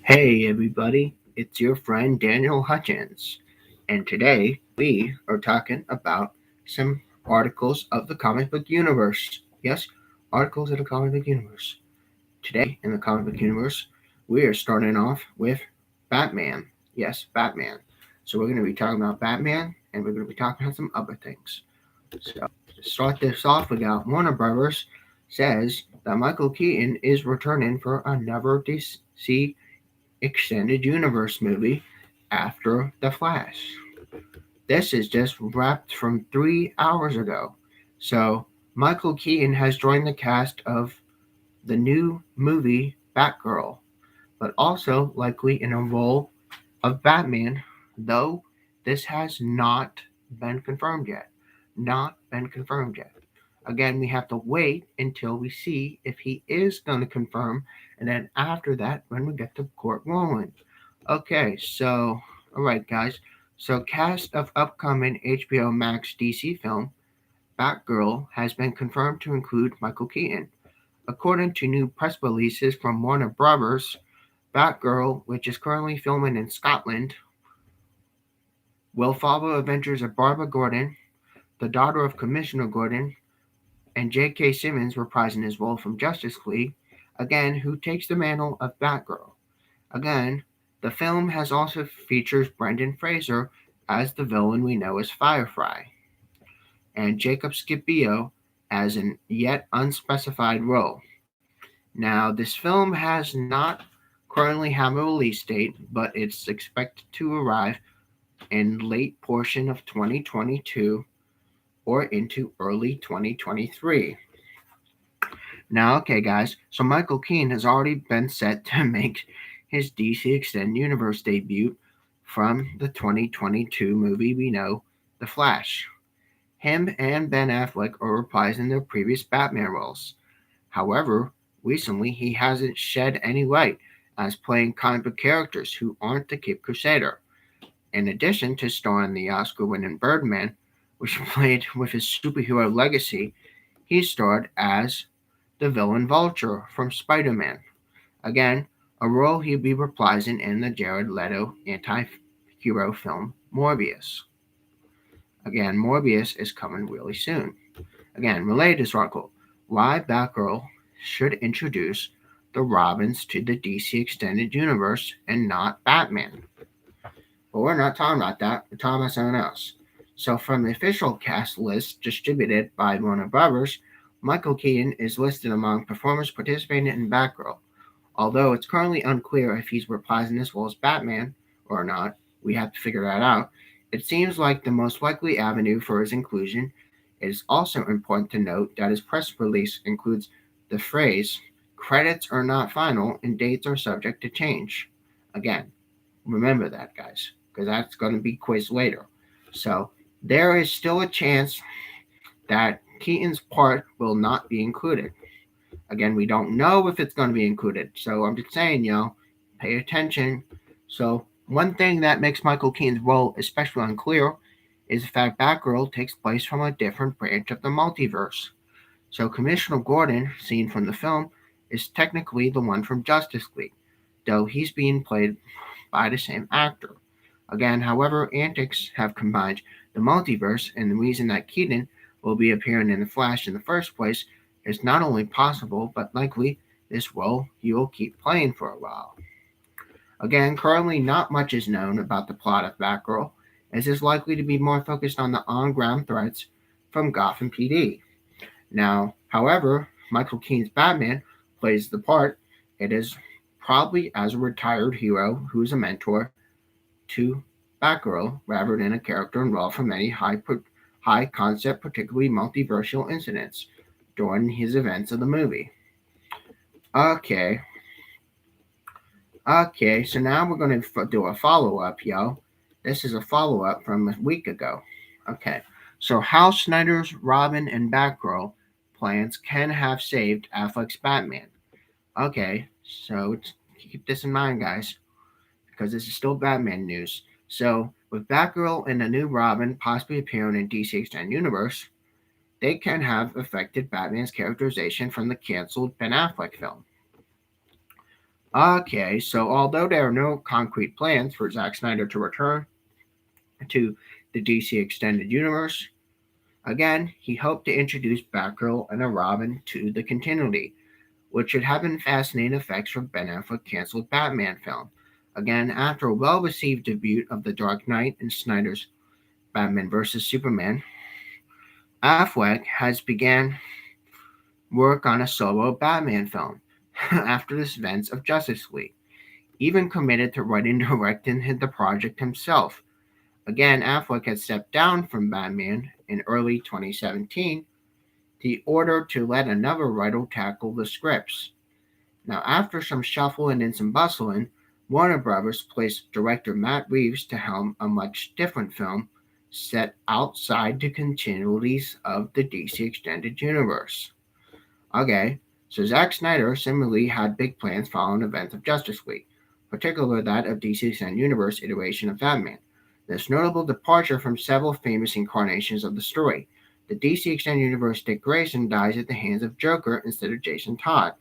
Hey everybody, it's your friend Daniel Hutchins, and today we are talking about some articles of the comic book universe. Yes, articles of the comic book universe. Today in the comic book universe, we are starting off with Batman. Yes, Batman. So we're going to be talking about Batman, and we're going to be talking about some other things. So to start this off, we got Warner Brothers says that Michael Keaton is returning for another DC extended universe movie after The Flash. This is just wrapped from 3 hours ago. So, Michael Keaton has joined the cast of the new movie Batgirl, but also likely in a role of Batman, though this has not been confirmed yet. Not been confirmed yet. Again, we have to wait until we see if he is going to confirm, and then after that, when we get the court rolling. Okay, so, alright, guys. So, cast of upcoming HBO Max DC film, Batgirl, has been confirmed to include Michael Keaton. According to new press releases from Warner Brothers, Batgirl, which is currently filming in Scotland, will follow adventures of Barbara Gordon, the daughter of Commissioner Gordon, and J.K. Simmons reprising his role from Justice League, again, who takes the mantle of Batgirl. Again, the film has also features Brendan Fraser as the villain we know as Firefly, and Jacob Scipio as an yet unspecified role. Now, this film has not currently have a release date, but it's expected to arrive in late portion of 2022 or into early 2023. Now, okay, guys, so Michael Keaton has already been set to make his DC Extended Universe debut from the 2022 movie we know, The Flash. Him and Ben Affleck are reprising their previous Batman roles. However, recently he hasn't shed any light as playing comic book characters who aren't the Cape Crusader. In addition to starring the Oscar-winning Birdman, which played with his superhero legacy, he starred as the villain Vulture from Spider-Man. Again, a role he'll be reprising in the Jared Leto anti-hero film Morbius. Again, Morbius is coming really soon. Again, related to this article, why Batgirl should introduce the Robins to the DC Extended Universe and not Batman. But we're not talking about that, we're talking about something else. So from the official cast list distributed by Warner Brothers, Michael Keaton is listed among performers participating in Batgirl. Although it's currently unclear if he's reprising this role as Batman or not, we have to figure that out. It seems like the most likely avenue for his inclusion. It is also important to note that his press release includes the phrase, credits are not final and dates are subject to change. Again, remember that, guys, because that's going to be quizzed later. So there is still a chance that Keaton's part will not be included. Again, we don't know if it's going to be included. So I'm just saying, pay attention. So one thing that makes Michael Keaton's role especially unclear is the fact Batgirl takes place from a different branch of the multiverse. So Commissioner Gordon, seen from the film, is technically the one from Justice League, though he's being played by the same actor. Again, however, antics have combined the multiverse, and the reason that Keaton will be appearing in The Flash in the first place is not only possible, but likely this role he will keep playing for a while. Again, currently not much is known about the plot of Batgirl, as is likely to be more focused on the on-ground threats from Gotham PD. Now, however, Michael Keaton's Batman plays the part. It is probably as a retired hero who's a mentor to Batgirl rather than a character involved from many high concept, particularly multiversal incidents during his events of the movie. Okay. Okay, so now we're going to do a follow-up, yo. This is a follow-up from a week ago. Okay, so how Snyder's Robin and Batgirl plans can have saved Affleck's Batman. Okay, so keep this in mind, guys, because this is still Batman news. So, with Batgirl and the new Robin possibly appearing in DC Extended Universe, they can have affected Batman's characterization from the canceled Ben Affleck film. Okay, so although there are no concrete plans for Zack Snyder to return to the DC Extended Universe, again, he hoped to introduce Batgirl and a Robin to the continuity, which should have been fascinating effects from Ben Affleck's canceled Batman film. Again, after a well-received debut of The Dark Knight and Snyder's Batman vs. Superman, Affleck has began work on a solo Batman film after the events of Justice League, even committed to writing and directing the project himself. Again, Affleck had stepped down from Batman in early 2017 in order to let another writer tackle the scripts. Now, after some shuffling and some bustling, Warner Brothers placed director Matt Reeves to helm a much different film set outside the continuities of the DC Extended Universe. Okay, so Zack Snyder similarly had big plans following events of Justice League, particularly that of DC Extended Universe iteration of Batman. This notable departure from several famous incarnations of the story. The DC Extended Universe Dick Grayson dies at the hands of Joker instead of Jason Todd.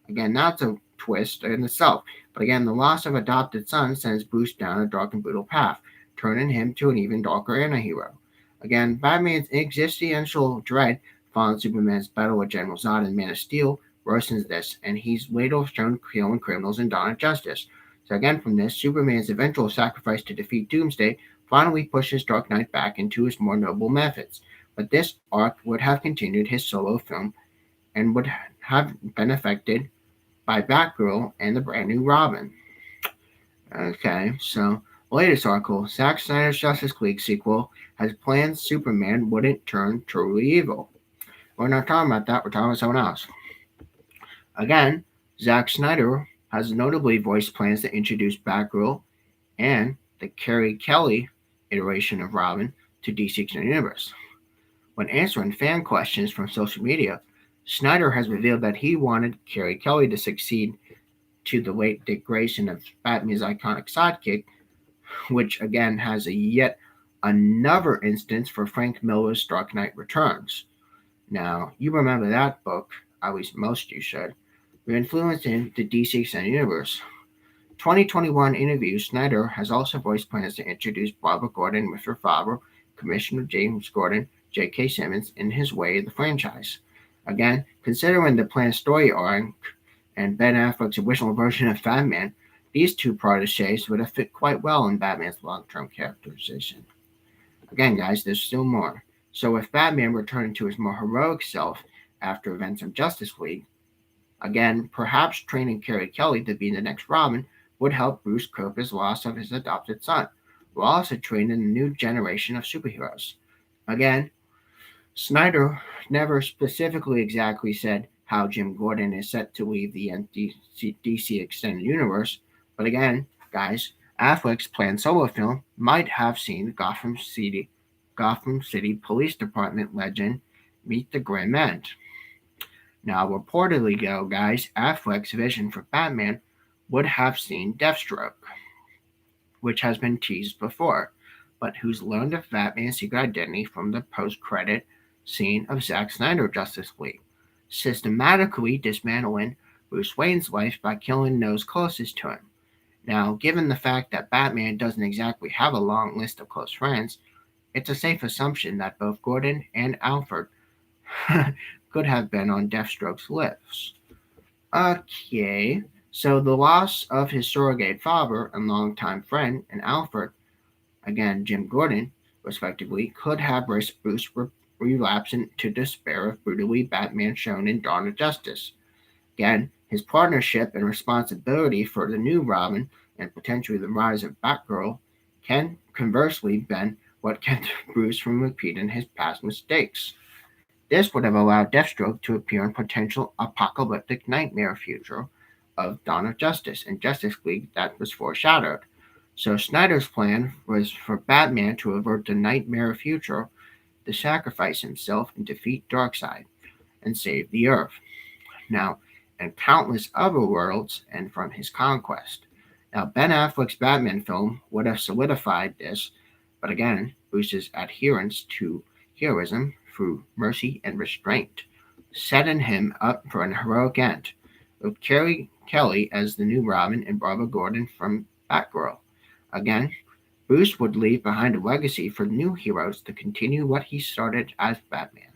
Again, that's a twist in itself. But again, the loss of adopted son sends Bruce down a dark and brutal path, turning him to an even darker antihero. Again, Batman's existential dread following Superman's battle with General Zod and Man of Steel worsens this, and he's later shown killing criminals in Dawn of Justice. So again, from this, Superman's eventual sacrifice to defeat Doomsday finally pushes Dark Knight back into his more noble methods. But this arc would have continued his solo film and would have been affected by Batgirl and the brand new Robin. Okay, so latest article, Zack Snyder's Justice League sequel has plans Superman wouldn't turn truly evil. We're not talking about that, we're talking about someone else. Again, Zack Snyder has notably voiced plans to introduce Batgirl and the Carrie Kelly iteration of Robin to DC Extended Universe. When answering fan questions from social media, Snyder has revealed that he wanted Carrie Kelly to succeed to the late Dick Grayson of Batman's iconic sidekick, which again has a yet another instance for Frank Miller's Dark Knight Returns. Now, you remember that book, at least most you should, influencing the DC Extended Universe. 2021 interview, Snyder has also voiced plans to introduce Barbara Gordon with her father, Commissioner James Gordon, J.K. Simmons, in his way of the franchise. Again, considering the planned story arc and Ben Affleck's original version of Batman, these two protégés would have fit quite well in Batman's long-term characterization. Again, guys, there's still more. So with Batman returning to his more heroic self after events of Justice League, again, perhaps training Carrie Kelly to be the next Robin would help Bruce cope his loss of his adopted son, while also training a new generation of superheroes. Again, Snyder never specifically exactly said how Jim Gordon is set to leave the DC Extended Universe, but again, guys, Affleck's planned solo film might have seen Gotham City Police Department legend meet the grim end. Now, reportedly, though, guys, Affleck's vision for Batman would have seen Deathstroke, which has been teased before, but who's learned of Batman's secret identity from the post-credit scene of Zack Snyder Justice League, systematically dismantling Bruce Wayne's life by killing those closest to him. Now, given the fact that Batman doesn't exactly have a long list of close friends, it's a safe assumption that both Gordon and Alfred could have been on Deathstroke's lists. Okay, so the loss of his surrogate father and longtime friend and Alfred, again Jim Gordon, respectively, could have risked Bruce relapsing to despair of brutally Batman shown in Dawn of Justice. Again, his partnership and responsibility for the new Robin and potentially the rise of Batgirl can conversely been what kept Bruce from repeating his past mistakes. This would have allowed Deathstroke to appear in potential apocalyptic nightmare future of Dawn of Justice and Justice League that was foreshadowed. So Snyder's plan was for Batman to avert the nightmare future, to sacrifice himself and defeat Darkseid and save the Earth. Now, and countless other worlds and from his conquest. Now, Ben Affleck's Batman film would have solidified this, but again, Bruce's adherence to heroism through mercy and restraint, setting him up for an heroic end, with Kelly as the new Robin and Barbara Gordon from Batgirl. Again, Bruce would leave behind a legacy for new heroes to continue what he started as Batman.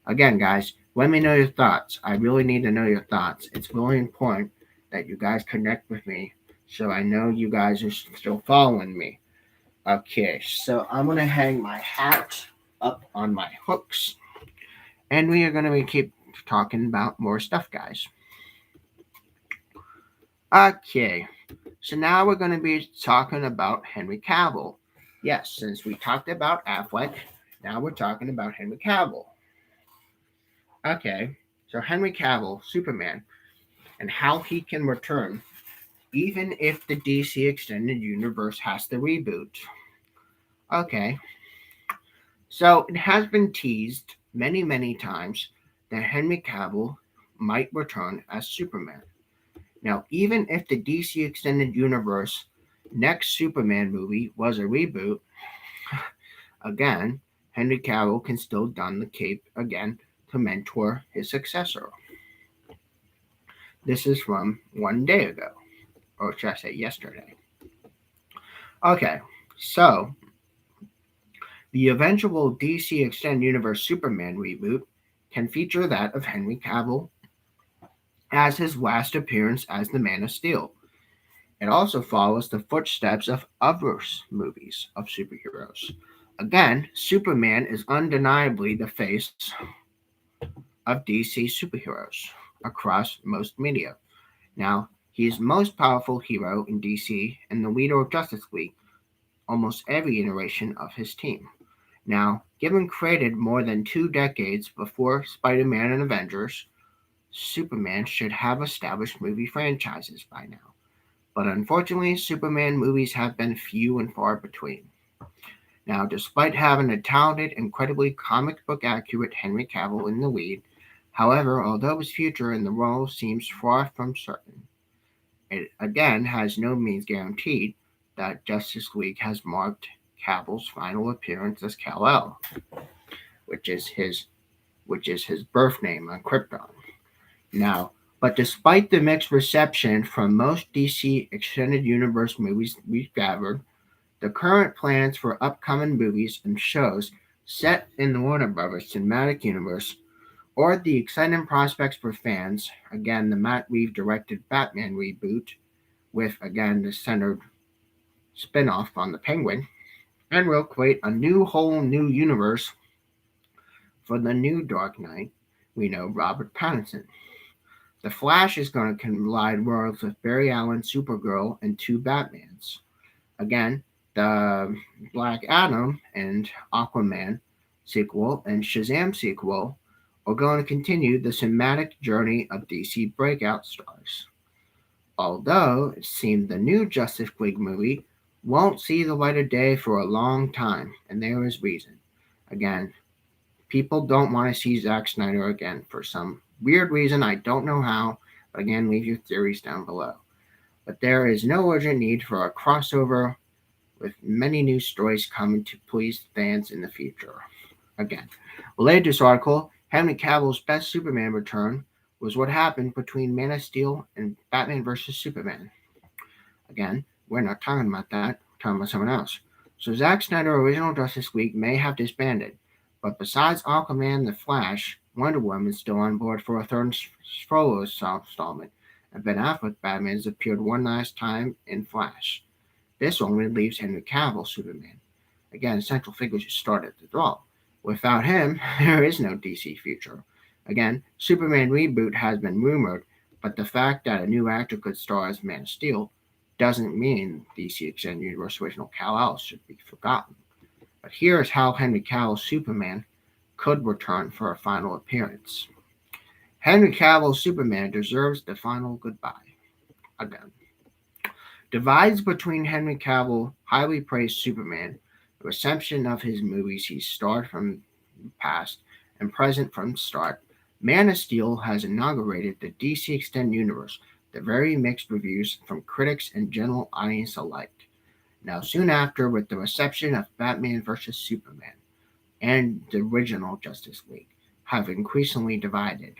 Again, guys, let me know your thoughts. I really need to know your thoughts. It's really important that you guys connect with me so I know you guys are still following me. Okay, so I'm going to hang my hat up on my hooks, and we are going to keep talking about more stuff, guys. Okay, so now we're going to be talking about Henry Cavill. Yes, since we talked about Affleck, now we're talking about Henry Cavill. Okay, so Henry Cavill, Superman, and how he can return even if the DC Extended Universe has to reboot. Okay, so it has been teased many, many times that Henry Cavill might return as Superman. Now, even if the DC Extended Universe next Superman movie was a reboot, again, Henry Cavill can still don the cape again to mentor his successor. This is from 1 day ago, or should I say yesterday. Okay, so the eventual DC Extended Universe Superman reboot can feature that of Henry Cavill as his last appearance as the Man of Steel. It also follows the footsteps of other movies of superheroes. Again, Superman is undeniably the face of DC superheroes across most media. Now, he is most powerful hero in DC and the leader of Justice League, almost every iteration of his team. Now, given created more than 2 decades before Spider-Man and Avengers, Superman should have established movie franchises by now. But unfortunately, Superman movies have been few and far between. Now, despite having a talented, incredibly comic book accurate Henry Cavill in the lead, however, although his future in the role seems far from certain, it again has no means guaranteed that Justice League has marked Cavill's final appearance as Kal-El, which is his birth name on Krypton. Now, but despite the mixed reception from most DC Extended Universe movies we've gathered, the current plans for upcoming movies and shows set in the Warner Brothers cinematic universe, or the exciting prospects for fans, again the Matt Reeves directed Batman reboot, with again the centered spin-off on the Penguin, and will create a whole new universe for the new Dark Knight. We know Robert Pattinson. The Flash is going to collide worlds with Barry Allen, Supergirl, and 2 Batmans. Again, the Black Adam and Aquaman sequel and Shazam sequel are going to continue the cinematic journey of DC breakout stars. Although it seems the new Justice League movie won't see the light of day for a long time, and there is reason. Again, people don't want to see Zack Snyder again for some weird reason. I don't know how, but again, leave your theories down below. But there is no urgent need for a crossover with many new stories coming to please fans in the future. Again, related to this article, Henry Cavill's best Superman return was what happened between Man of Steel and Batman vs. Superman. Again, we're not talking about that, we're talking about someone else. So Zack Snyder's original Justice League may have disbanded, but besides Aquaman, The Flash, Wonder Woman is still on board for a third solo installment, and Ben Affleck Batman has appeared one last time in Flash. This only leaves Henry Cavill Superman. Again, central figure should start at the draw. Without him, there is no DC future. Again, Superman reboot has been rumored, but the fact that a new actor could star as Man of Steel doesn't mean DC Extended Universe original Kal-El should be forgotten. But here is how Henry Cavill Superman could return for a final appearance. Henry Cavill Superman deserves the final goodbye. Again. Divides between Henry Cavill, highly praised Superman, the reception of his movies he starred from the past and present from the start. Man of Steel has inaugurated the DC Extended Universe, the very mixed reviews from critics and general audience alike. Now, soon after, with the reception of Batman vs. Superman, and the original Justice League have increasingly divided.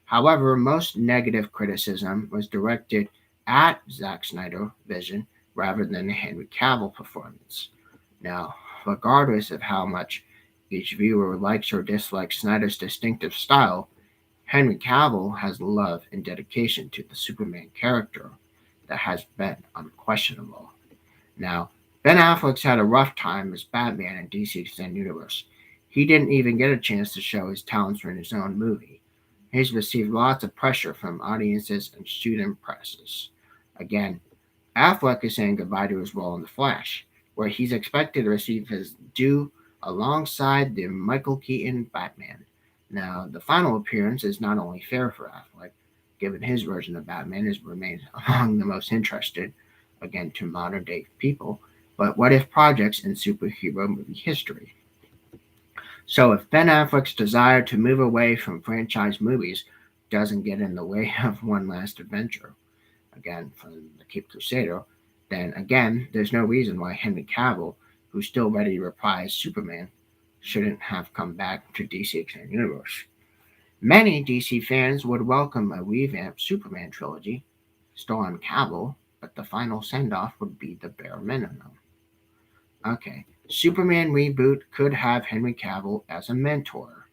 However, most negative criticism was directed at Zack Snyder's vision rather than the Henry Cavill performance. Now, regardless of how much each viewer likes or dislikes Snyder's distinctive style, Henry Cavill has love and dedication to the Superman character that has been unquestionable. Now, Ben Affleck's had a rough time as Batman in DC's Extended Universe. He didn't even get a chance to show his talents in his own movie. He's received lots of pressure from audiences and student presses. Again, Affleck is saying goodbye to his role in The Flash, where he's expected to receive his due alongside the Michael Keaton Batman. Now, the final appearance is not only fair for Affleck, given his version of Batman has remained among the most interested, again to modern day people, but what if projects in superhero movie history. So if Ben Affleck's desire to move away from franchise movies doesn't get in the way of one last adventure, again from the Cape Crusader, then again there's no reason why Henry Cavill, who's still ready to reprise Superman, shouldn't have come back to DC Extended Universe. Many DC fans would welcome a revamped Superman trilogy, starring Cavill, but the final send-off would be the bare minimum. Okay, Superman Reboot could have Henry Cavill as a mentor.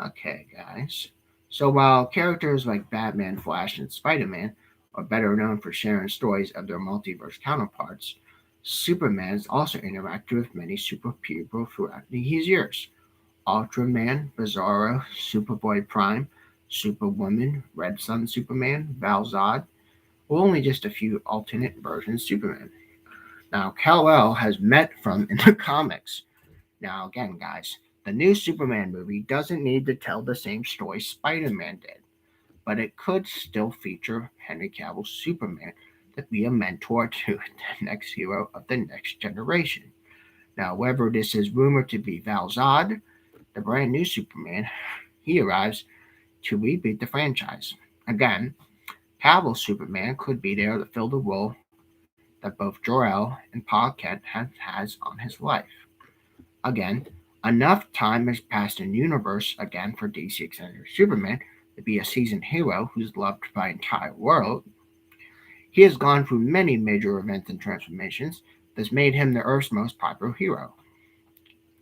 Okay, guys. So while characters like Batman, Flash, and Spider-Man are better known for sharing stories of their multiverse counterparts, Superman has also interacted with many superheroes throughout his years. Ultraman, Bizarro, Superboy Prime, Superwoman, Red Sun Superman, Val-Zod, or only just a few alternate versions of Superman. Now, Kal-El has met from in the comics. Now, again, guys, the new Superman movie doesn't need to tell the same story Spider-Man did, but it could still feature Henry Cavill's Superman to be a mentor to the next hero of the next generation. Now, whether this is rumored to be Val-Zod, the brand new Superman, he arrives to reboot the franchise. Again, Cavill's Superman could be there to fill the role that both Jor-El and Pa Kent has on his life. Again, enough time has passed in universe again for DC Extended Superman to be a seasoned hero who's loved by the entire world. He has gone through many major events and transformations that's made him the Earth's most popular hero.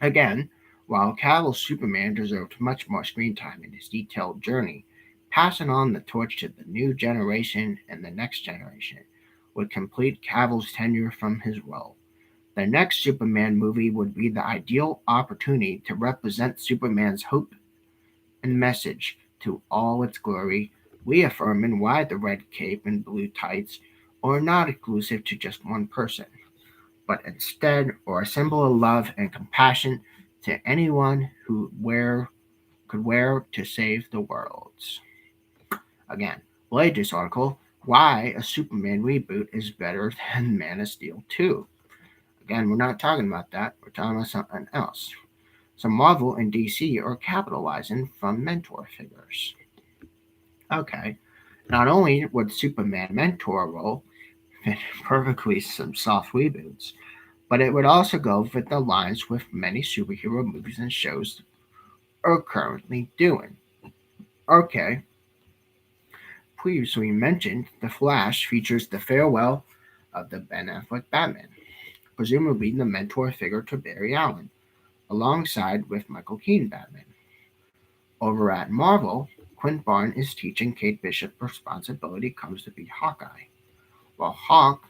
Again, while Cavill's Superman deserved much more screen time in his detailed journey, passing on the torch to the new generation and the next generation would complete Cavill's tenure from his role. The next Superman movie would be the ideal opportunity to represent Superman's hope and message to all its glory, reaffirming why the red cape and blue tights are not exclusive to just one person, but instead are a symbol of love and compassion to anyone who could wear to save the world. Again, read this article, Why a Superman Reboot is Better Than Man of Steel 2. Again, we're not talking about that, we're talking about something else. So Marvel and DC are capitalizing from mentor figures. Okay, not only would Superman mentor role fit perfectly some soft reboots, but it would also go with the lines with many superhero movies and shows are currently doing. Okay, previously mentioned, The Flash features the farewell of the Ben Affleck Batman, presumably the mentor figure to Barry Allen, alongside with Michael Keaton Batman. Over at Marvel, Clint Barton is teaching Kate Bishop responsibility comes to be Hawkeye, while Hulk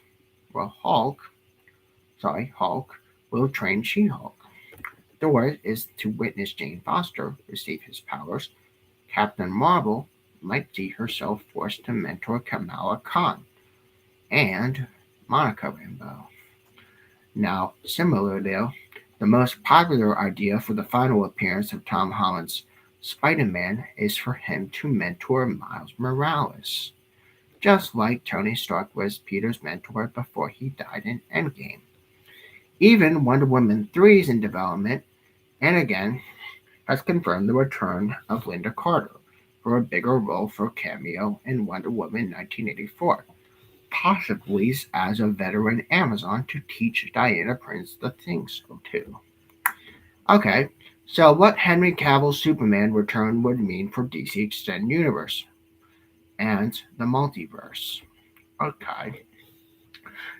will train She-Hulk. Thor is to witness Jane Foster receive his powers. Captain Marvel might see herself forced to mentor Kamala Khan and Monica Rambeau. Now, similarly, the most popular idea for the final appearance of Tom Holland's Spider-Man is for him to mentor Miles Morales, just like Tony Stark was Peter's mentor before he died in Endgame. Even Wonder Woman 3 is in development, and again has confirmed the return of Linda Carter for a bigger role for cameo in Wonder Woman 1984, possibly as a veteran Amazon to teach Diana Prince the things so too. Okay, So, what Henry Cavill's Superman return would mean for DC Extended Universe and the multiverse? Okay.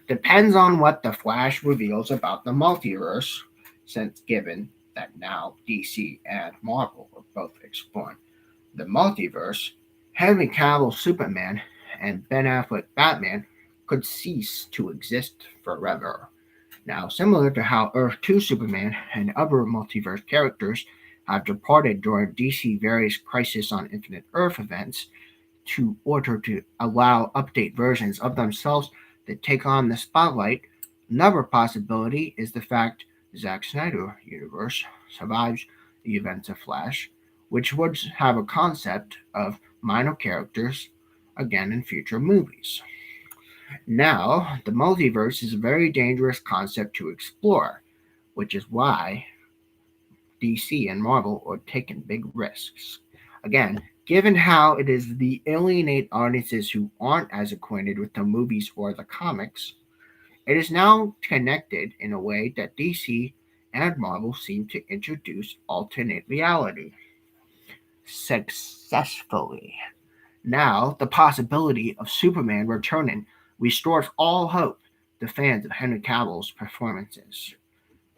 Depends on what the Flash reveals about the multiverse, since given that now DC and Marvel are both exploring the multiverse, Henry Cavill Superman and Ben Affleck Batman could cease to exist forever. Now, similar to how Earth 2 Superman and other multiverse characters have departed during DC various Crisis on Infinite Earth events to order to allow update versions of themselves that take on the spotlight, another possibility is the fact Zack Snyder universe survives the events of Flash, which would have a concept of minor characters again in future movies. Now, the multiverse is a very dangerous concept to explore, which is why DC and Marvel are taking big risks. Again, given how it is the alienate audiences who aren't as acquainted with the movies or the comics, it is now connected in a way that DC and Marvel seem to introduce alternate reality successfully. Now, the possibility of Superman returning restores all hope to fans of Henry Cavill's performances.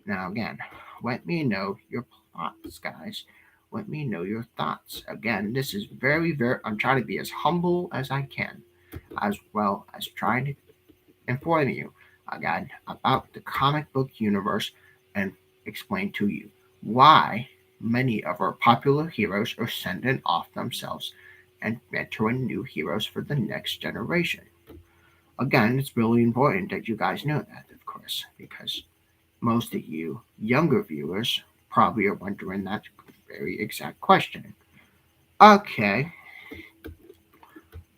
Now, again, let me know your thoughts, guys. Let me know your thoughts. Again, this is I'm trying to be as humble as I can, as well as trying to inform you again about the comic book universe and explain to you why many of our popular heroes are sending off themselves and mentoring new heroes for the next generation. Again, it's really important that you guys know that, of course, because most of you younger viewers probably are wondering that very exact question. Okay,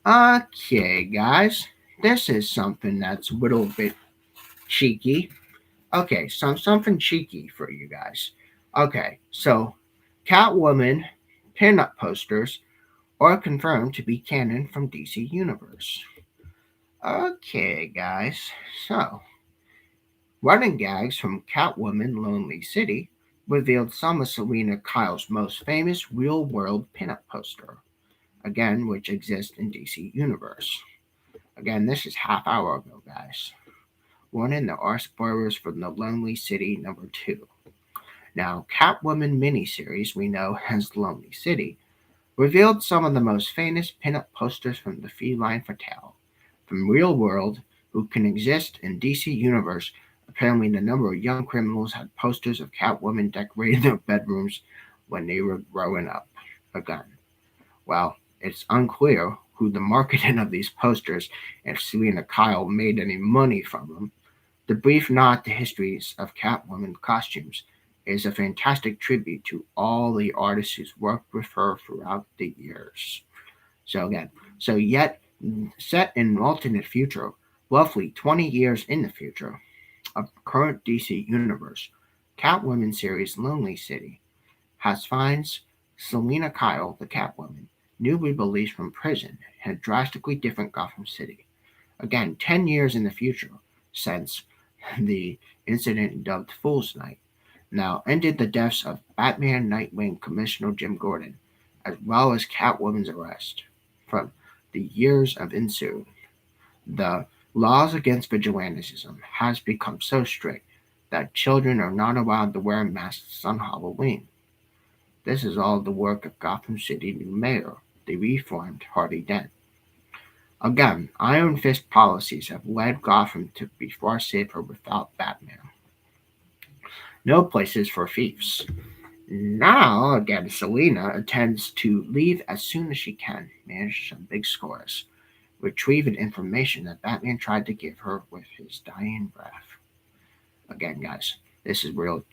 okay, guys, this is something that's a little bit cheeky. Okay, something cheeky for you guys. Okay, so Catwoman pinup posters are confirmed to be canon from DC Universe. Okay, guys, so running gags from Catwoman Lonely City revealed some of Selena Kyle's most famous real world pinup poster, again, which exists in DC Universe. Again, this is half hour ago, guys. Warning, there are spoilers from the Lonely City number 2. Now, Catwoman miniseries we know as Lonely City revealed some of the most famous pinup posters from the feline fatale, from real world who can exist in DC Universe. Apparently, the number of young criminals had posters of Catwoman decorating their bedrooms when they were growing up. Again, well, it's unclear who the marketing of these posters and if Selena Kyle made any money from them. The brief nod to histories of Catwoman costumes is a fantastic tribute to all the artists who's worked with her throughout the years. So again, so yet set in an alternate future, roughly 20 years in the future of current DC universe, Catwoman series Lonely City has finds Selena Kyle, the Catwoman, newly released from prison in a drastically different Gotham City. Again, 10 years in the future since the incident dubbed Fool's Night now ended the deaths of Batman, Nightwing, Commissioner Jim Gordon, as well as Catwoman's arrest. From the years of ensued, the laws against vigilantism has become so strict that children are not allowed to wear masks on Halloween. This is all the work of Gotham City new mayor, the reformed Harvey Dent. Again, Iron Fist policies have led Gotham to be far safer without Batman. No places for thieves. Now, again, Selena intends to leave as soon as she can, manage some big scores, retrieving information that Batman tried to give her with his dying breath. Again, guys, this is real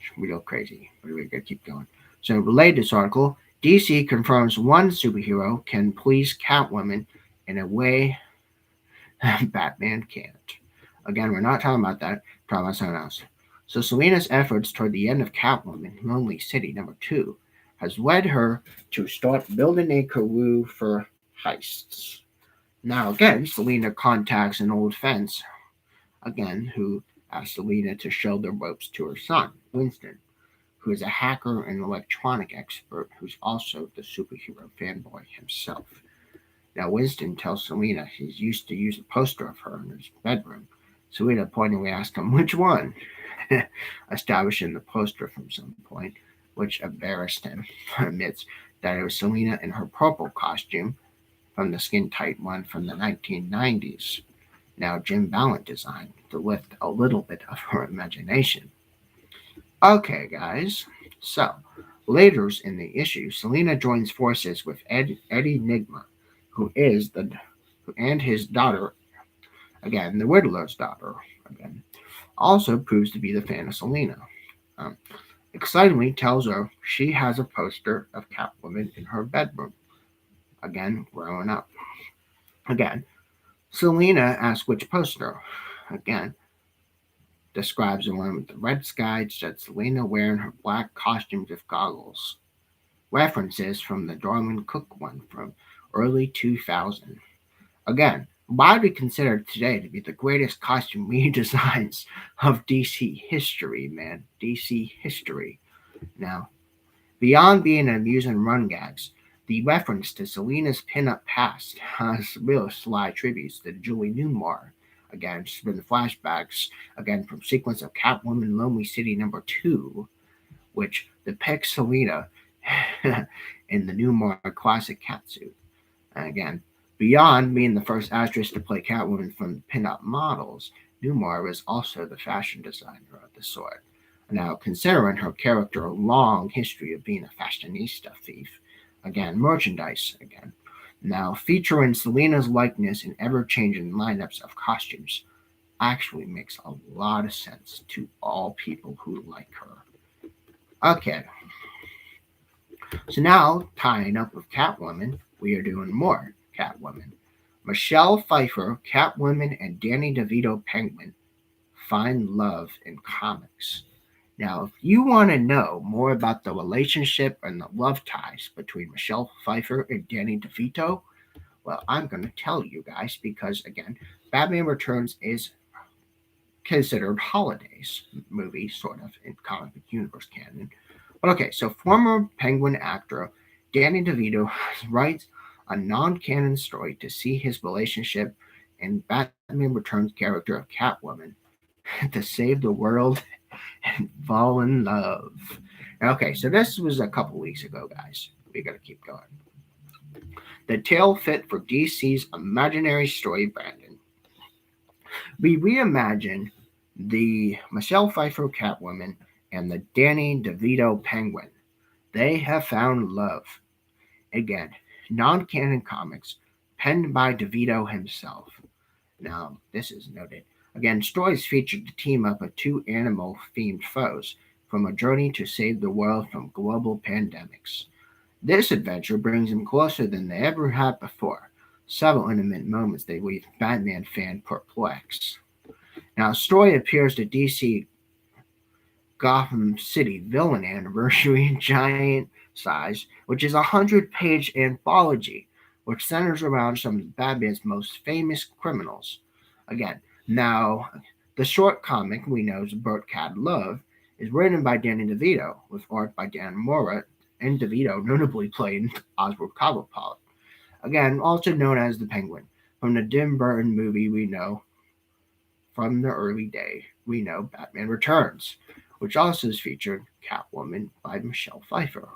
crazy, but we're gonna keep going. So, related to this article, DC confirms one superhero can please Catwoman in a way Batman can't. Again, we're not talking about that, we're talking about something else. So Selena's efforts toward the end of Catwoman, Lonely City number 2, has led her to start building a crew for heists. Now again, Selena contacts an old fence, again, who asks Selena to show the ropes to her son, Winston, who is a hacker and electronic expert who's also the superhero fanboy himself. Now, Winston tells Selena he's used to use a poster of her in his bedroom. Selena pointedly asks him, which one? Establishing the poster from some point, which embarrassed him, admits that it was Selena in her purple costume from the skin-tight one from the 1990s. Now Jim Ballant designed to lift a little bit of her imagination. Okay, guys, so later in the issue, Selena joins forces with Eddie Nigma, who is and his daughter, again, the Whittler's daughter, again, also proves to be the fan of Selena. Um, Excitedly tells her she has a poster of Catwoman in her bedroom. Again, growing up. Again, Selena asks which poster. Again, describes the one with the red skies that Selena wearing her black costume with goggles. References from the Darwin Cook one from early 2000. Again, widely considered today to be the greatest costume redesigns of DC history, man. DC history. Now, beyond being an amusing run gags, the reference to Selena's pinup past has real sly tributes to Julie Newmar. Again, from the flashbacks, again from sequence of Catwoman Lonely City #2, which depicts Selena in the Newmar classic catsuit. And again, beyond being the first actress to play Catwoman from the pinup models, Newmar was also the fashion designer of the sort. Now, considering her character long history of being a fashionista thief, again, merchandise, again. Now, featuring Selena's likeness in ever-changing lineups of costumes actually makes a lot of sense to all people who like her. Okay, so now, tying up with Catwoman, we are doing more Catwoman. Michelle Pfeiffer, Catwoman, and Danny DeVito Penguin find love in comics. Now, if you want to know more about the relationship and the love ties between Michelle Pfeiffer and Danny DeVito, well, I'm going to tell you guys because, again, Batman Returns is considered holidays movie, sort of, in comic book universe canon. But okay, so former Penguin actor Danny DeVito writes a non-canon story to see his relationship and Batman Returns character of Catwoman to save the world and fall in love. Okay, so this was a couple weeks ago, guys. We gotta keep going. The tale fit for DC's imaginary story, Brandon. We reimagine the Michelle Pfeiffer Catwoman and the Danny DeVito Penguin. They have found love. Again, non-canon comics penned by DeVito himself. Now, this is noted. Again, stories featured the team up of two animal-themed foes from a journey to save the world from global pandemics. This adventure brings them closer than they ever had before. Several intimate moments they leave Batman fan perplexed. Now, the story appears to DC Gotham City Villain Anniversary Giant Size, which is a 100-page anthology which centers around some of Batman's most famous criminals. Again, now, the short comic we know as Burt Cat Love is written by Danny DeVito, with art by Dan Mora, and DeVito notably playing Oswald Cobblepot. Again, also known as the Penguin. From the Tim Burton movie we know from the early day, we know Batman Returns, which also is featured Catwoman by Michelle Pfeiffer.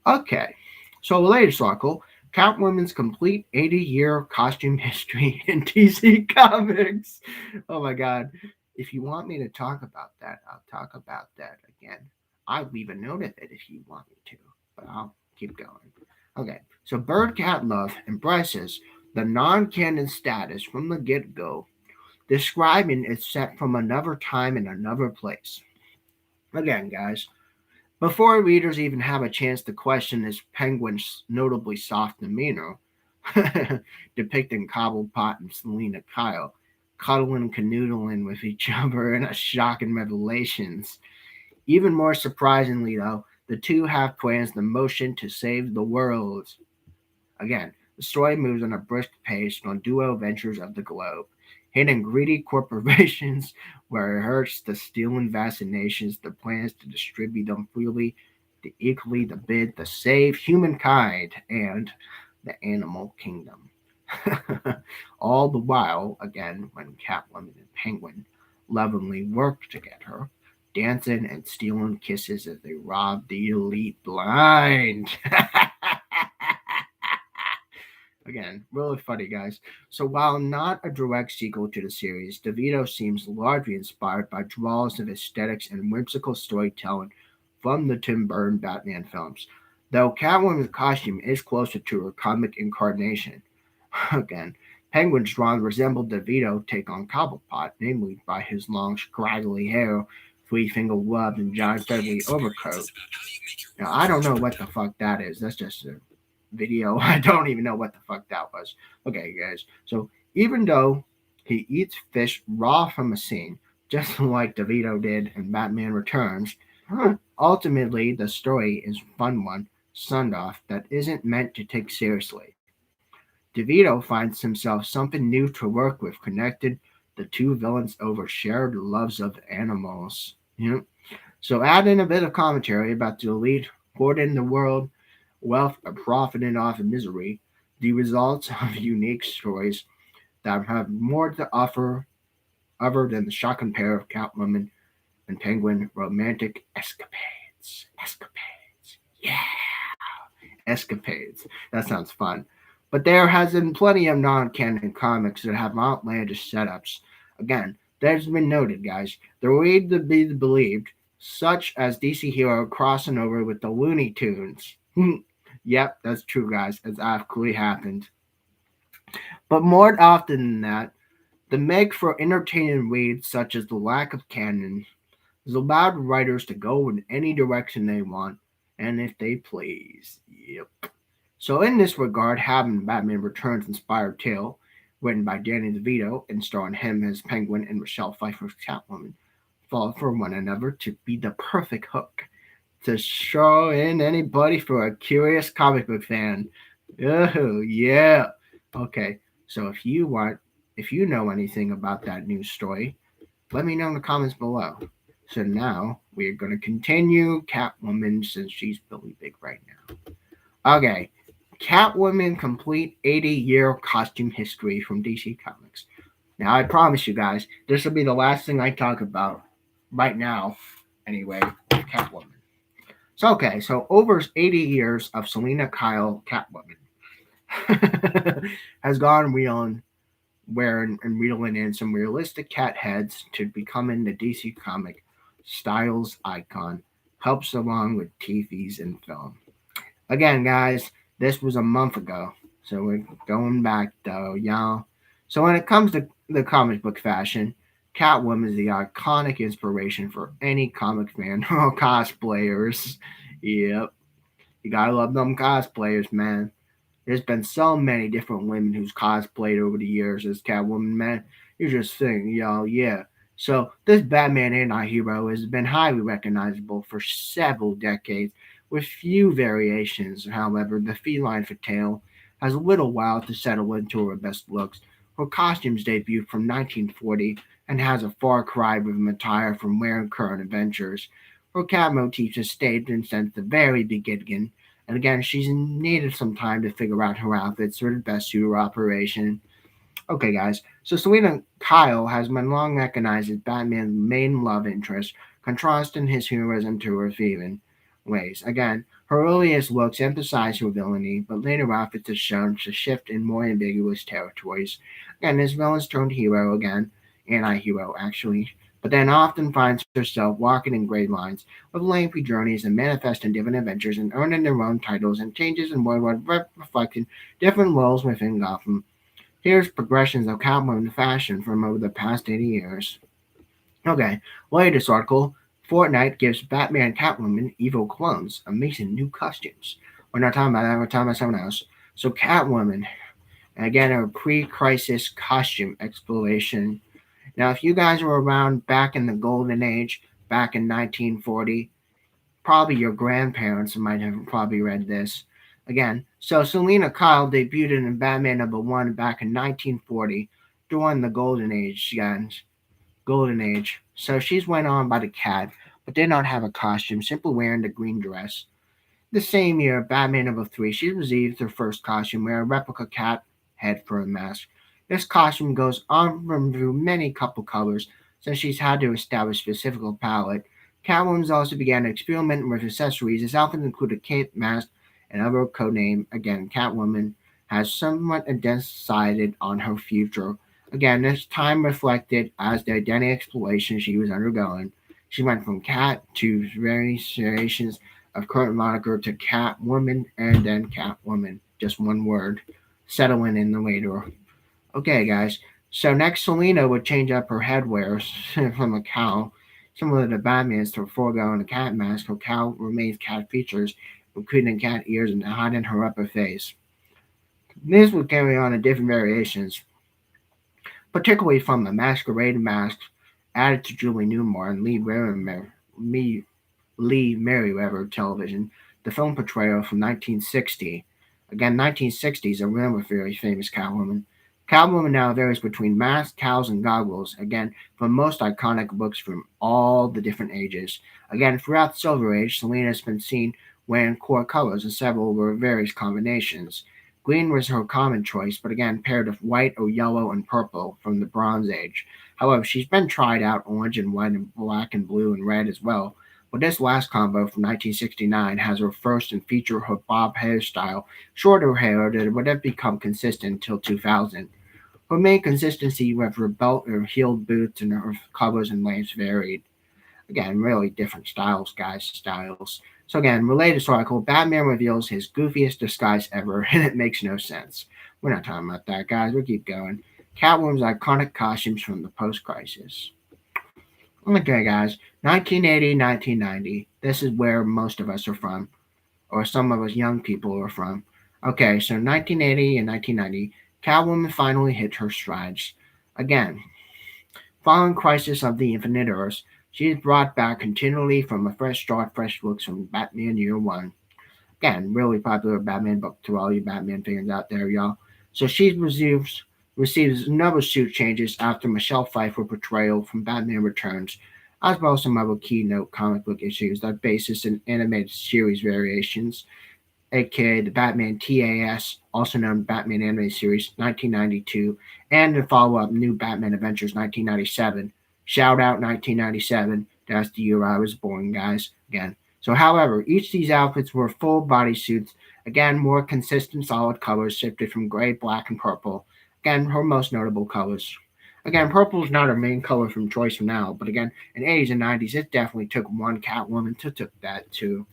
Okay, so the latest article, Catwoman's complete 80-year costume history in DC Comics. Oh my god. If you want me to talk about that, I'll talk about that again. I'll leave a note of it if you want me to, but I'll keep going. Okay, so Bird Cat Love embraces the non-canon status from the get-go, describing it's set from another time and another place. Again, guys, before readers even have a chance to question this penguin's notably soft demeanor, depicting Cobblepot and Selena Kyle cuddling and canoodling with each other in a shocking revelations. Even more surprisingly, though, the two have plans the motion to save the world. Again, the story moves on a brisk pace on duo adventures of the globe, hidden greedy corporations where it hurts to steal and vaccinations, the plans to distribute them freely, to equally the bid to save humankind and the animal kingdom. All the while, again, when Catwoman and Penguin lovingly work to get her, dancing and stealing kisses as they rob the elite blind. Again, really funny, guys. So while not a direct sequel to the series, DeVito seems largely inspired by draws of aesthetics and whimsical storytelling from the Tim Burton Batman films, though Catwoman's costume is closer to her comic incarnation. Again, Penguin's drawing resembled DeVito take on Cobblepot, namely by his long, scraggly hair, three-finger gloves, and giant feathery overcoat. Now, I don't know what the fuck that is. That's just a video. I don't even know what the fuck that was. Okay, guys. So, even though he eats fish raw from a scene, just like DeVito did in Batman Returns, ultimately the story is a fun one, sunned off, that isn't meant to take seriously. DeVito finds himself something new to work with, connected the two villains over shared loves of animals. So add in a bit of commentary about the elite hoarding the world, wealth, and profiting off of misery, the results of unique stories that have more to offer other than the shocking pair of Catwoman and Penguin romantic escapades. Escapades. Yeah. Escapades. That sounds fun. But there has been plenty of non-canon comics that have outlandish setups. Again, that has been noted, guys. They're read to be believed, such as DC Hero crossing over with the Looney Tunes. Yep, that's true, guys. It's actually happened. But more often than that, the make for entertaining reads, such as the lack of canon, has allowed writers to go in any direction they want, and if they please. Yep. So in this regard, having Batman Returns inspired tale, written by Danny DeVito and starring him as Penguin and Michelle Pfeiffer's Catwoman, fall for one another to be the perfect hook to show in anybody for a curious comic book fan. Oh yeah. Okay, so if you know anything about that news story, let me know in the comments below. So now we're gonna continue Catwoman since she's really big right now. Okay, Catwoman complete 80-year costume history from DC Comics. Now I promise you guys, this will be the last thing I talk about right now. Anyway, Catwoman. So okay, so over 80 years of Selena Kyle Catwoman has gone reeling, wearing and reeling in some realistic cat heads to becoming the DC comic styles icon, helps along with TVs and film. Again, guys, this was a month ago, so we're going back though, y'all. So when it comes to the comic book fashion, Catwoman is the iconic inspiration for any comic fan or cosplayers. Yep, you gotta love them cosplayers, man. There's been so many different women who's cosplayed over the years as Catwoman, man. You just think, y'all, yeah. So this Batman anti-hero has been highly recognizable for several decades, with few variations. However, the feline Fatale has a little while to settle into her best looks. Her costumes debuted from 1940 and has a far cry from attire from wearing current adventures. Her cat motifs have stayed in since the very beginning, and again, she's needed some time to figure out her outfits for the best suit her operation. Okay, guys, so Selena Kyle has been long recognized as Batman's main love interest, contrasting his heroism to her feminine ways. Again, her earliest looks emphasize her villainy, but later outfits have shown to shift in more ambiguous territories. Again, this villain's turned hero again, anti-hero actually, but then often finds herself walking in gray lines with lengthy journeys and manifesting different adventures and earning their own titles and changes in worldwide reflecting different roles within Gotham. Here's progressions of Catwoman fashion from over the past 80 years. Okay, latest article. Fortnite gives Batman and Catwoman evil clones amazing new costumes. We're not talking about that, we're talking about someone else. So Catwoman, again, a pre-crisis costume exploration. Now, if you guys were around back in the golden age, back in 1940, probably your grandparents might have probably read this. Again, so Selena Kyle debuted in Batman #1 back in 1940 during the Golden Age. So she's went on by the cat, but did not have a costume, simply wearing the green dress. The same year, Batman #3, she received her first costume, wearing a replica cat head for a mask. This costume goes on through many couple colors, since she's had to establish a specific palette. Catwoman also began to experiment with accessories. This outfit included a cape, mask, and other codename. Again, Catwoman has somewhat decided on her future. Again, this time reflected as the identity exploration she was undergoing. She went from cat to various variations of current moniker to Catwoman and then Catwoman. Just one word. Settling in the later. Okay, guys. So next, Selena would change up her headwear from a cow, similar to Batman's, to forego a cat mask. Her cow remains cat features, including cat ears and hiding her upper face. This would carry on in different variations, particularly from the masquerade masks added to Julie Newmar and Lee Merriweather television, the film portrayal from 1960. Again, 1960s, a really very famous Catwoman. Catwoman now varies between masks, cowls, and goggles. Again, from most iconic books from all the different ages. Again, throughout the Silver Age, Selena has been seen wearing core colors, and several were various combinations. Green was her common choice, but again paired with white or yellow and purple from the Bronze Age. However, she's been tried out orange and white and black and blue and red as well. But this last combo from 1969 has her first and feature her bob hairstyle, shorter hair that would have become consistent until 2000. Her main consistency with her belt, her heeled boots, and her colors and lengths varied. Again, really different styles, guys, styles. So again, related to article, Batman reveals his goofiest disguise ever, and it makes no sense. We're not talking about that, guys. We'll keep going. Catwoman's iconic costumes from the post-crisis. Okay, guys. 1980, 1990. This is where most of us are from, or some of us young people are from. Okay, so 1980 and 1990, Catwoman finally hit her strides. Again, following Crisis of the Infinite Earths, she is brought back continually from a fresh start, fresh looks from Batman Year One. Again, really popular Batman book to all you Batman fans out there, y'all. So she receives another suit changes after Michelle Pfeiffer portrayal from Batman Returns, as well as some other keynote comic book issues that basis in animated series variations, aka the Batman TAS, also known Batman Animated Series 1992, and the follow-up New Batman Adventures 1997. Shout out 1997, that's the year I was born, guys. Again. So, however, each of these outfits were full body suits. Again, more consistent, solid colors shifted from gray, black, and purple. Again, her most notable colors. Again, purple is not her main color from choice for now, but again, in 80s and 90s, it definitely took one Catwoman to took that too.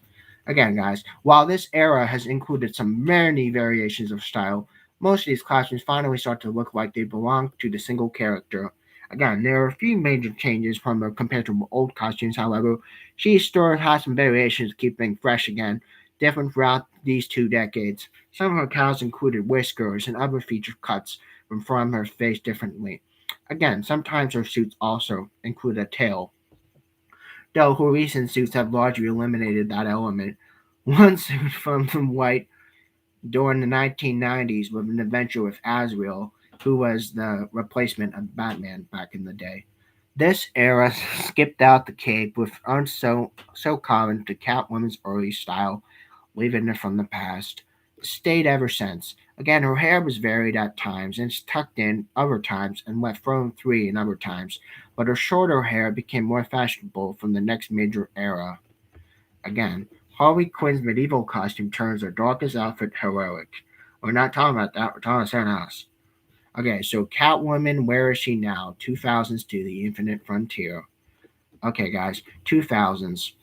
Again, guys, while this era has included some many variations of style, most of these costumes finally start to look like they belong to the single character. Again, there are a few major changes from her compared to old costumes, however, she still has some variations to keep things fresh again, different throughout these 2 decades. Some of her cows included whiskers and other feature cuts from her face differently. Again, sometimes her suits also include a tail, though her recent suits have largely eliminated that element. One suit from White during the 1990s with an adventure with Azrael, who was the replacement of Batman back in the day. This era skipped out the cape, with so common to Catwoman's early style, leaving it from the past. Stayed ever since. Again, her hair was varied at times and it's tucked in other times and left thrown free in other times, but her shorter hair became more fashionable from the next major era. Again, Harley Quinn's medieval costume turns her darkest outfit heroic. We're not talking about that, we're talking something else. Okay, so Catwoman, where is she now? 2000s to the Infinite Frontier. Okay, guys, 2000s.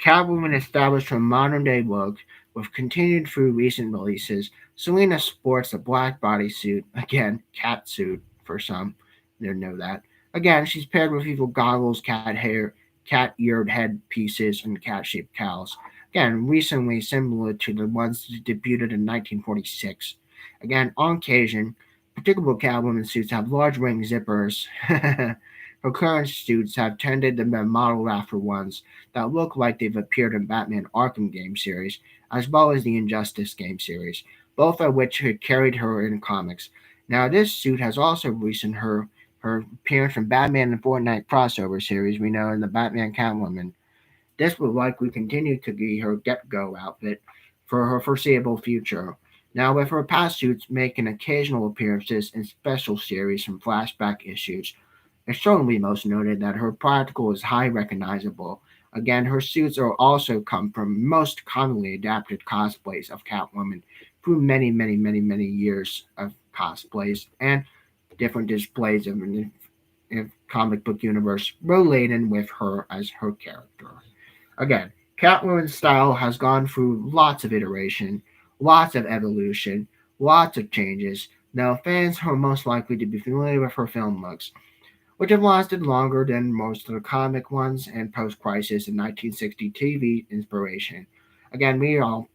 Catwoman established her modern day look with continued through recent releases. Selena sports a black bodysuit, again, cat suit for some. They didn't know that. Again, she's paired with evil goggles, cat hair, cat eared head pieces, and cat shaped cowls. Again, recently similar to the ones that debuted in 1946. Again, on occasion, particular Catwoman suits have large ring zippers. Her current suits have tended to be modeled after ones that look like they've appeared in Batman Arkham game series, as well as the Injustice game series, both of which had carried her in comics. Now, this suit has also recent her appearance from Batman and Fortnite crossover series we know in the Batman Catwoman. This will likely continue to be her get-go outfit for her foreseeable future. Now, with her past suits making occasional appearances in special series from flashback issues, it's certainly most noted that her practical is high recognizable. Again, her suits are also come from most commonly adapted cosplays of Catwoman through many years of cosplays and different displays of the comic book universe related with her as her character. Again, Catwoman's style has gone through lots of iteration, lots of evolution, lots of changes. Now, fans are most likely to be familiar with her film looks, which have lasted longer than most of the comic ones and post-crisis and 1960 TV inspiration. Again,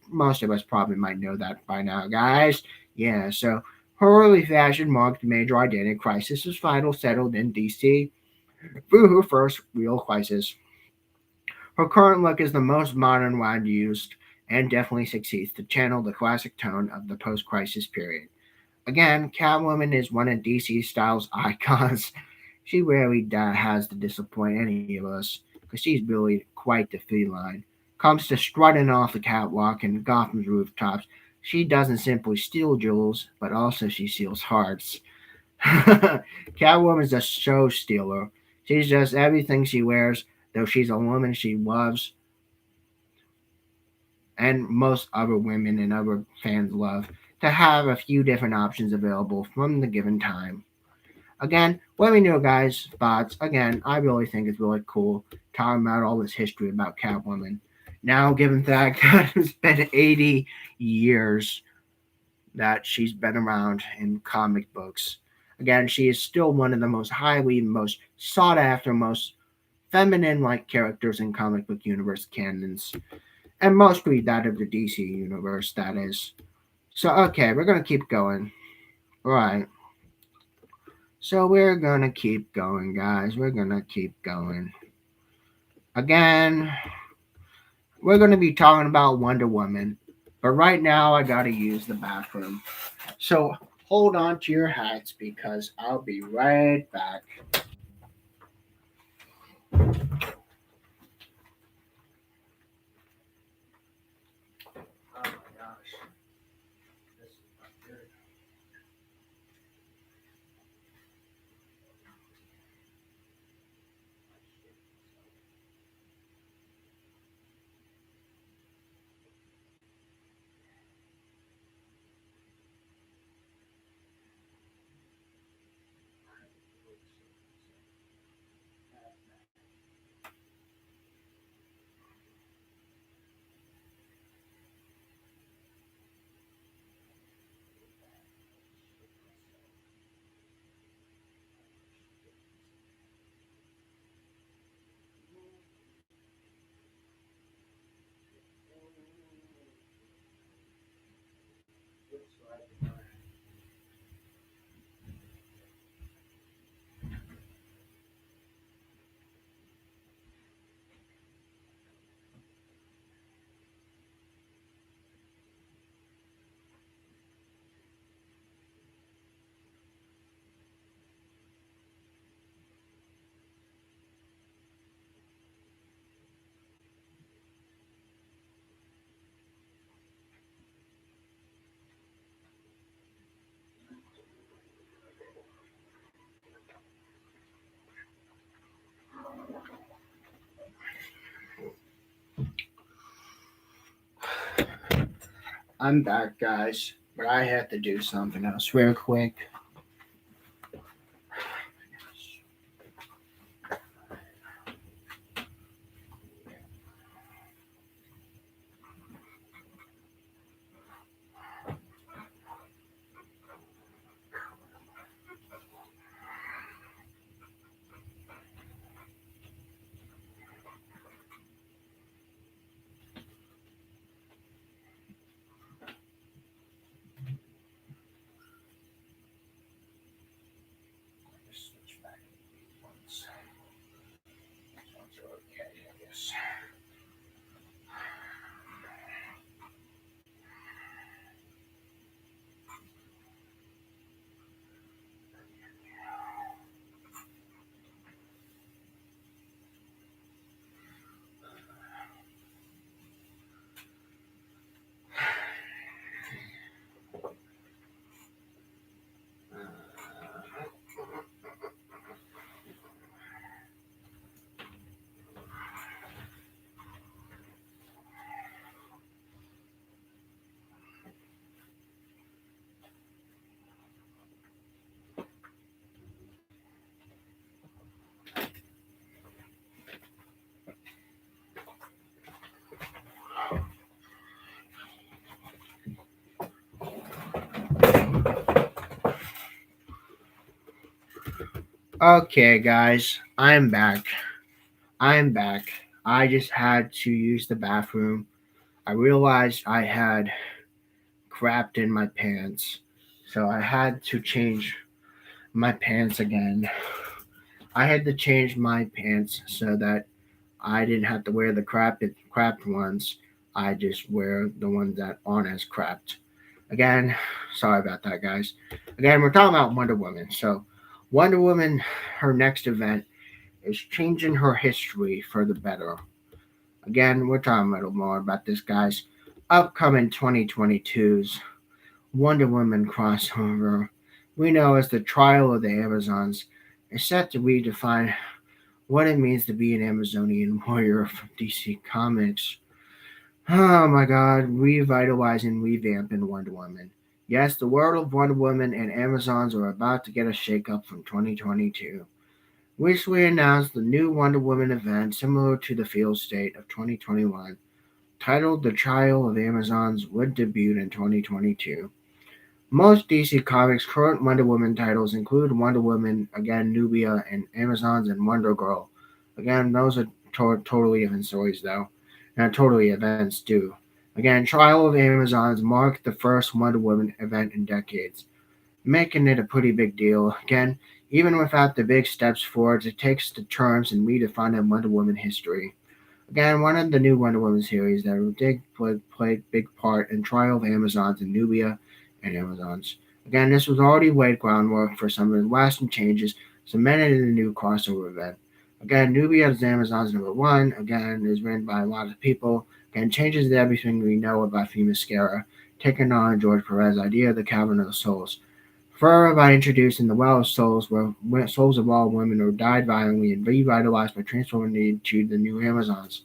most of us probably might know that by now, guys. Yeah, so her early fashion marked a major identity crisis was final settled in DC through her first real crisis. Her current look is the most modern one used and definitely succeeds to channel the classic tone of the post-crisis period. Again, Catwoman is one of DC style's icons. She rarely has to disappoint any of us because she's really quite the feline. Comes to strutting off the catwalk and Gotham's rooftops, she doesn't simply steal jewels, but also she steals hearts. Catwoman's a show stealer. She's just everything she wears, though she's a woman she loves, and most other women and other fans love, to have a few different options available from the given time. Again, let me know, guys, thoughts. Again, I really think it's really cool talking about all this history about Catwoman. Now, given the fact that it's been 80 years that she's been around in comic books. Again, she is still one of the most highly, most sought after, most feminine like characters in comic book universe canons, and mostly that of the DC universe, that is. So, okay, we're gonna keep going. Right. So, we're gonna keep going, guys. We're gonna keep going. Again, we're gonna be talking about Wonder Woman, but right now I gotta use the bathroom. So, hold on to your hats because I'll be right back. Oh my gosh. This is not good. I'm back, guys, but I have to do something else real quick. Okay, guys, I'm back. I'm back. I just had to use the bathroom. I realized I had crapped in my pants, so I had to change my pants again. I had to change my pants so that I didn't have to wear the crapped ones. I just wear the ones that aren't as crapped. Again, sorry about that, guys. Again, we're talking about Wonder Woman. So, Wonder Woman, her next event is changing her history for the better. Again, we're talking a little more about this, guys. Upcoming 2022's Wonder Woman crossover, we know as the Trial of the Amazons, is set to redefine what it means to be an Amazonian warrior from DC Comics. Oh my god, revitalizing, revamping Wonder Woman. Yes, the world of Wonder Woman and Amazons are about to get a shakeup from 2022. Recently announced the new Wonder Woman event similar to the field state of 2021, titled The Trial of Amazons, would debut in 2022. Most DC Comics current Wonder Woman titles include Wonder Woman, again Nubia, and Amazons and Wonder Girl. Again, those are totally different stories though, and totally events too. Again, Trial of Amazons marked the first Wonder Woman event in decades, making it a pretty big deal. Again, even without the big steps forward it takes the terms and redefining Wonder Woman history. Again, one of the new Wonder Woman series that played big part in Trial of Amazons and Nubia and Amazons. Again, this was already laid groundwork for some of the lasting changes cemented in the new crossover event. Again, Nubia is Amazons #1. Again, is written by a lot of people. Again, changes everything we know about Themyscira, taking on George Perez's idea of the Cavern of the Souls. Further by introducing the Well of Souls, where souls of all women who died violently and revitalized by transforming into the new Amazons.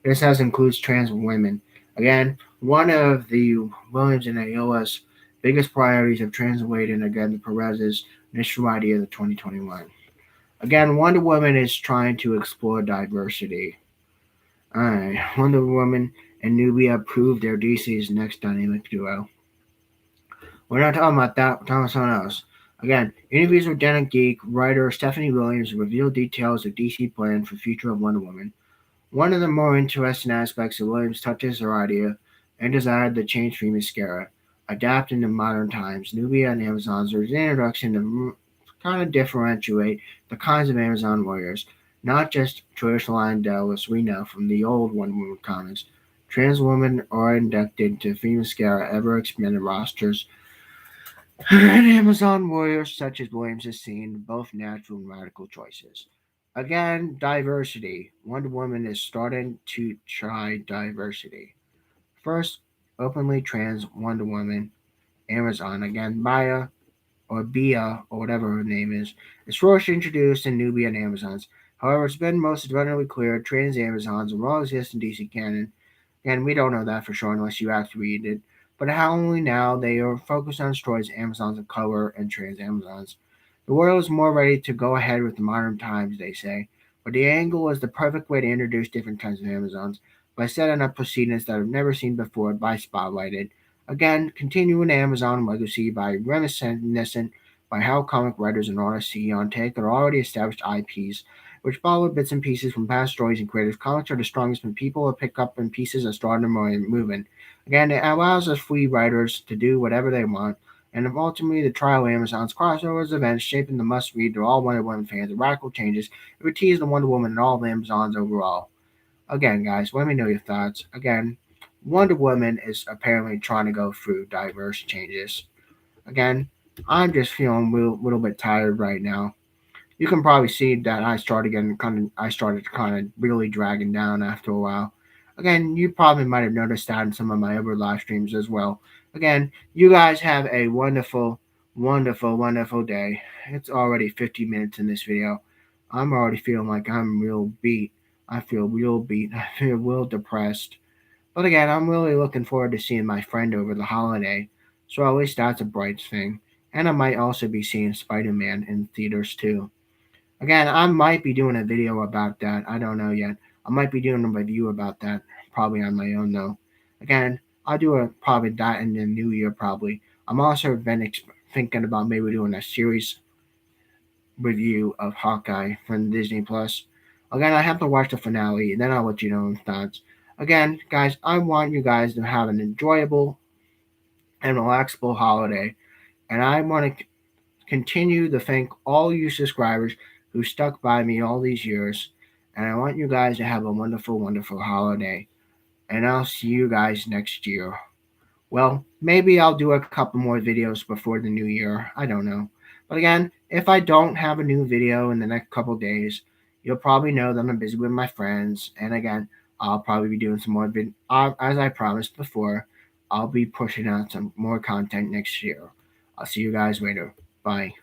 This has includes trans women. Again, one of the Williams and Ayala's biggest priorities of translating again the Perez's initial idea of the 2021. Again, Wonder Woman is trying to explore diversity. Alright, Wonder Woman and Nubia proved their DC's next dynamic duo. We're not talking about that, we're talking about something else. Again, interviews with Den Geek writer Stephanie Williams revealed details of DC plan for future of Wonder Woman. One of the more interesting aspects of Williams' touches her idea and desire to change Themyscira, adapting to modern times. Nubia and Amazons are the introduction to kind of differentiate the kinds of Amazon warriors, not just traditional undead we know from the old Wonder Woman comics. Trans women are inducted to Themyscira ever expanded rosters, and Amazon warriors such as Williams has seen both natural and radical choices. Again, diversity. Wonder Woman is starting to try diversity. First, openly trans Wonder Woman, Amazon, again, Maya or Bia or whatever her name is first introduced in Nubia and Amazons. However, it's been most abundantly clear trans Amazons will all exist in DC Canon, and we don't know that for sure unless you actually read it. But how only now they are focused on stories Amazons of color and trans Amazons. The world is more ready to go ahead with the modern times, they say, but the angle is the perfect way to introduce different kinds of Amazons by setting up proceedings that I've never seen before by spotlighted. Again, continuing Amazon legacy by reminiscent by how comic writers and artists see on take their already established IPs, which follow bits and pieces from past stories and creators. Comics are the strongest when people pick up in pieces and start them moving. Again, it allows us free writers to do whatever they want, and ultimately the trial of Amazon's crossovers events shaping the must-read to all Wonder Woman fans. The radical changes it would tease the Wonder Woman and all of Amazons overall. Again, guys, let me know your thoughts. Again, Wonder Woman is apparently trying to go through diverse changes. Again, I'm just feeling a little bit tired right now. You can probably see that I started kind of really dragging down after a while. Again, you probably might have noticed that in some of my other live streams as well. Again, you guys have a wonderful, wonderful, wonderful day. It's already 50 minutes in this video. I'm already feeling like I'm real beat. I feel real beat. I feel real depressed. But again, I'm really looking forward to seeing my friend over the holiday. So at least that's a bright thing. And I might also be seeing Spider Man in theaters too. Again, I might be doing a video about that. I don't know yet. I might be doing a review about that, probably on my own though. Again, I'll do a probably that in the new year probably. I'm also been thinking about maybe doing a series review of Hawkeye from Disney Plus. Again, I have to watch the finale, and then I'll let you know my thoughts. Again, guys, I want you guys to have an enjoyable and relaxable holiday, and I want to continue to thank all you subscribers who stuck by me all these years, and I want you guys to have a wonderful, wonderful holiday, and I'll see you guys next year. Well, maybe I'll do a couple more videos before the new year. I don't know. But again, if I don't have a new video in the next couple days, you'll probably know that I'm busy with my friends. And again, I'll probably be doing some more as I promised before, I'll be pushing out some more content next year. I'll see you guys later. Bye.